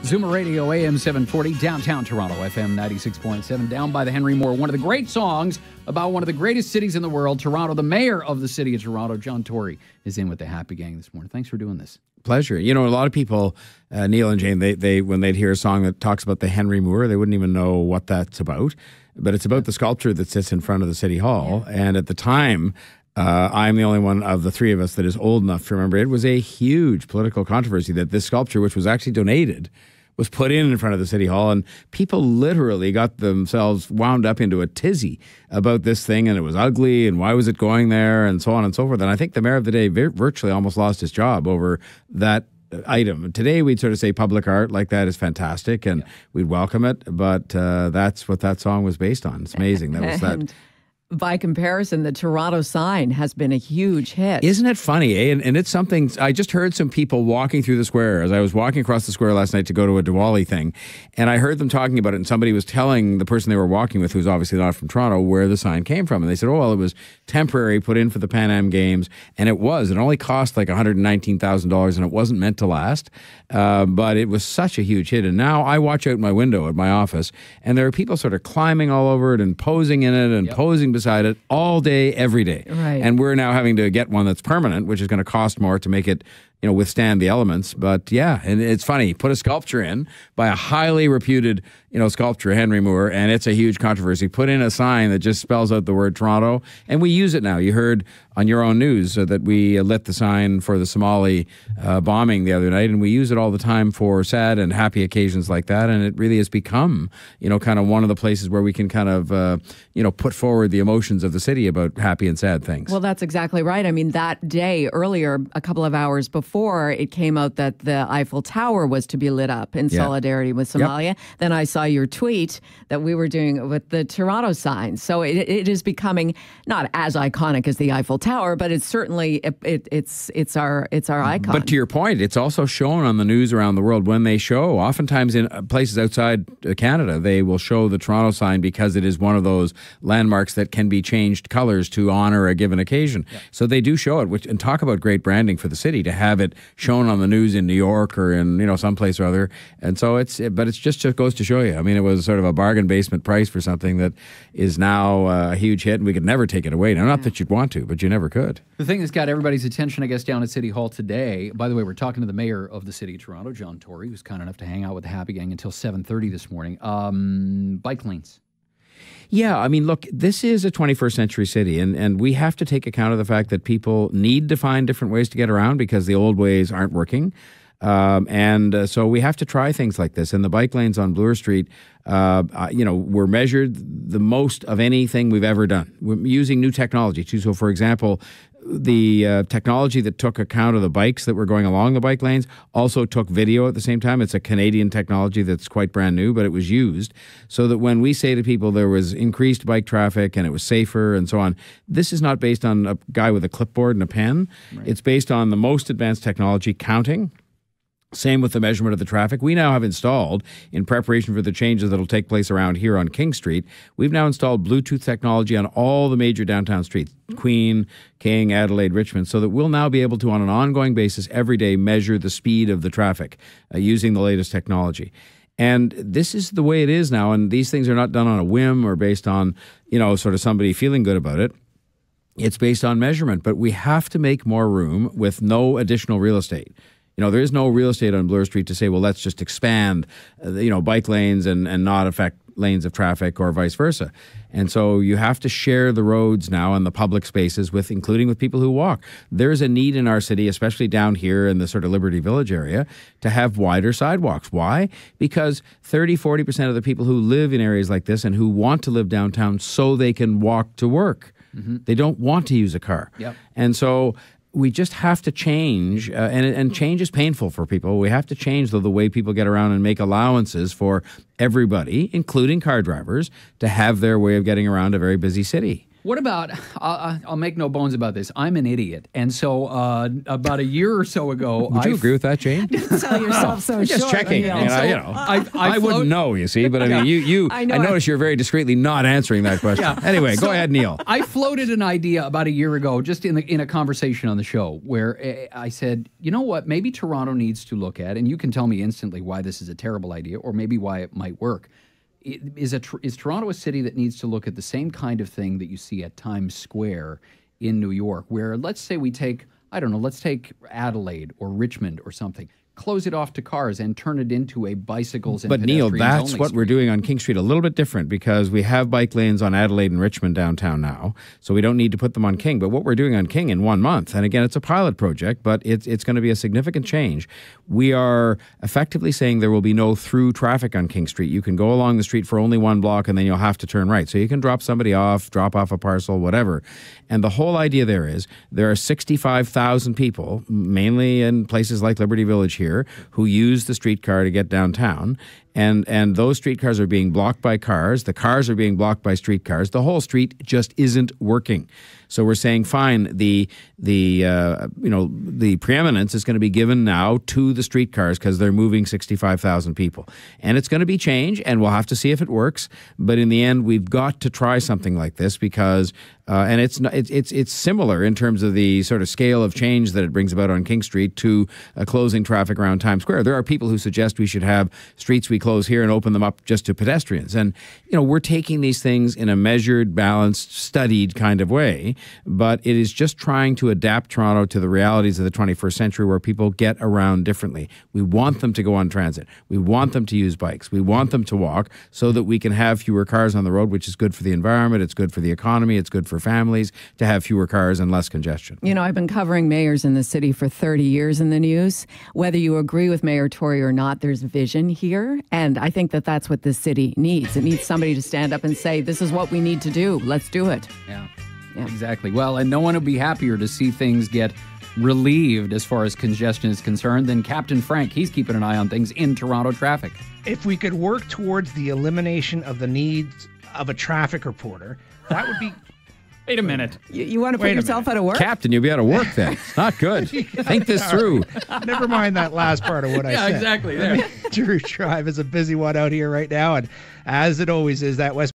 Zoomer Radio, AM 740, downtown Toronto, FM 96.7, down by the Henry Moore. One of the great songs about one of the greatest cities in the world, Toronto. The mayor of the city of Toronto, John Tory, is in with the Happy Gang this morning. Thanks for doing this. Pleasure. You know, a lot of people, Neil and Jane, they when they'd hear a song that talks about the Henry Moore, they wouldn't even know what that's about. But it's about the sculpture that sits in front of the City Hall. Yeah. And at the time, I'm the only one of the three of us that is old enough to remember it was a huge political controversy that this sculpture, which was actually donated, was put in front of the City Hall, and people literally got themselves wound up into a tizzy about this thing, and it was ugly, and why was it going there, and so on and so forth. And I think the mayor of the day virtually almost lost his job over that item. Today, we'd sort of say public art like that is fantastic, and we'd welcome it, but that's what that song was based on. It's amazing. That was that. By comparison, the Toronto sign has been a huge hit. Isn't it funny, eh? And it's something, I just heard some people walking through the square as I was walking across the square last night to go to a Diwali thing, and I heard them talking about it, and somebody was telling the person they were walking with, who's obviously not from Toronto, where the sign came from. And they said, oh, well, it was temporary, put in for the Pan Am Games, and it was. It only cost like $119,000, and it wasn't meant to last, but it was such a huge hit. And now I watch out my window at my office, and there are people sort of climbing all over it and posing in it and posing beside it all day, every day. Right. And we're now having to get one that's permanent, which is going to cost more to make it, you know, withstand the elements. But yeah, and it's funny, put a sculpture in by a highly reputed, you know, sculptor, Henry Moore, and it's a huge controversy. Put in a sign that just spells out the word Toronto, and we use it now. You heard on your own news that we lit the sign for the Somali bombing the other night, and we use it all the time for sad and happy occasions like that, and it really has become, you know, kind of one of the places where we can kind of, you know, put forward the emotions of the city about happy and sad things. Well, that's exactly right. I mean, that day earlier, a couple of hours before, it came out that the Eiffel Tower was to be lit up in solidarity with Somalia. Then I saw your tweet that we were doing with the Toronto sign. So it is becoming not as iconic as the Eiffel Tower, but it's certainly it's our icon. But to your point, it's also shown on the news around the world when they show, oftentimes in places outside Canada, they will show the Toronto sign because it is one of those landmarks that can be changed colors to honor a given occasion. So they do show it, and talk about great branding for the city to have it shown on the news in New York or in, you know, someplace or other. And so it just goes to show you. I mean, it was sort of a bargain basement price for something that is now a huge hit, and we could never take it away. Now, not that you'd want to, but you never could. The thing that's got everybody's attention, I guess, down at City Hall today, by the way, we're talking to the mayor of the city of Toronto, John Tory, who's kind enough to hang out with the Happy Gang until 7:30 this morning. Bike lanes. Yeah, I mean, look, this is a 21st century city, and we have to take account of the fact that people need to find different ways to get around because the old ways aren't working. So we have to try things like this. And the bike lanes on Bloor Street, you know, were measured the most of anything we've ever done. We're using new technology too. So, for example, the technology that took account of the bikes that were going along the bike lanes also took video at the same time. It's a Canadian technology that's quite brand new, but it was used so that when we say to people there was increased bike traffic and it was safer and so on, this is not based on a guy with a clipboard and a pen. Right. It's based on the most advanced technology, counting. Same with the measurement of the traffic. We now have installed, in preparation for the changes that will take place around here on King Street, we've now installed Bluetooth technology on all the major downtown streets, Queen, King, Adelaide, Richmond, so that we'll now be able to, on an ongoing basis, every day, measure the speed of the traffic using the latest technology. And this is the way it is now, and these things are not done on a whim or based on, you know, sort of somebody feeling good about it. It's based on measurement, but we have to make more room with no additional real estate. You know, there is no real estate on Bloor Street to say, well, let's just expand, you know, bike lanes and not affect lanes of traffic or vice versa. And so you have to share the roads now and the public spaces including with people who walk. There's a need in our city, especially down here in the sort of Liberty Village area, to have wider sidewalks. Why? Because 30-40% of the people who live in areas like this and who want to live downtown so they can walk to work, they don't want to use a car. And so we just have to change, and change is painful for people. We have to change the way people get around and make allowances for everybody, including car drivers, to have their way of getting around a very busy city. What about, I'll make no bones about this, I'm an idiot. And so about a year or so ago... Would you agree with that, Jane? Sell yourself so Just short. checking. I wouldn't know, you see, but I mean, I notice you're very discreetly not answering that question. Anyway, go ahead, Neil. I floated an idea about a year ago, just in a conversation on the show, where I said, you know what, maybe Toronto needs to look at, and you can tell me instantly why this is a terrible idea, or maybe why it might work. Is Toronto a city that needs to look at the same kind of thing that you see at Times Square in New York, where let's say we take, I don't know, let's take Adelaide or Richmond or something, close it off to cars and turn it into a bicycles and But Neil, that's what street. we're doing on King Street, a little bit different because we have bike lanes on Adelaide and Richmond downtown now, so we don't need to put them on King. But what we're doing on King in 1 month, and again, it's a pilot project, but it's going to be a significant change. We are effectively saying there will be no through traffic on King Street. You can go along the street for only 1 block and then you'll have to turn right. So you can drop somebody off, drop off a parcel, whatever. And the whole idea there are 65,000 people, mainly in places like Liberty Village here, who use the streetcar to get downtown. And those streetcars are being blocked by cars. The cars are being blocked by streetcars. The whole street just isn't working. So we're saying, fine, the preeminence is going to be given now to the streetcars because they're moving 65,000 people. And it's going to be change, and we'll have to see if it works. But in the end, we've got to try something like this because, and it's similar in terms of the sort of scale of change that it brings about on King Street to closing traffic around Times Square. There are people who suggest we should have streets we close here and open them up just to pedestrians. And, we're taking these things in a measured, balanced, studied kind of way. But it is just trying to adapt Toronto to the realities of the 21st century where people get around differently. We want them to go on transit. We want them to use bikes. We want them to walk so that we can have fewer cars on the road, which is good for the environment. It's good for the economy. It's good for families to have fewer cars and less congestion. I've been covering mayors in the city for 30 years in the news. Whether you agree with Mayor Tory or not, there's vision here. And I think that that's what this city needs. It needs somebody to stand up and say, this is what we need to do. Let's do it. Yeah. Exactly. Well, and no one would be happier to see things get relieved as far as congestion is concerned than Captain Frank. He's keeping an eye on things in Toronto traffic. If we could work towards the elimination of the needs of a traffic reporter, that would be... Wait a minute. You want to put yourself out of work? Captain, you'll be out of work then. It's not good. Think this through. Never mind that last part of what I said. Yeah, exactly. There. Drew Drive is a busy one out here right now, and as it always is, that West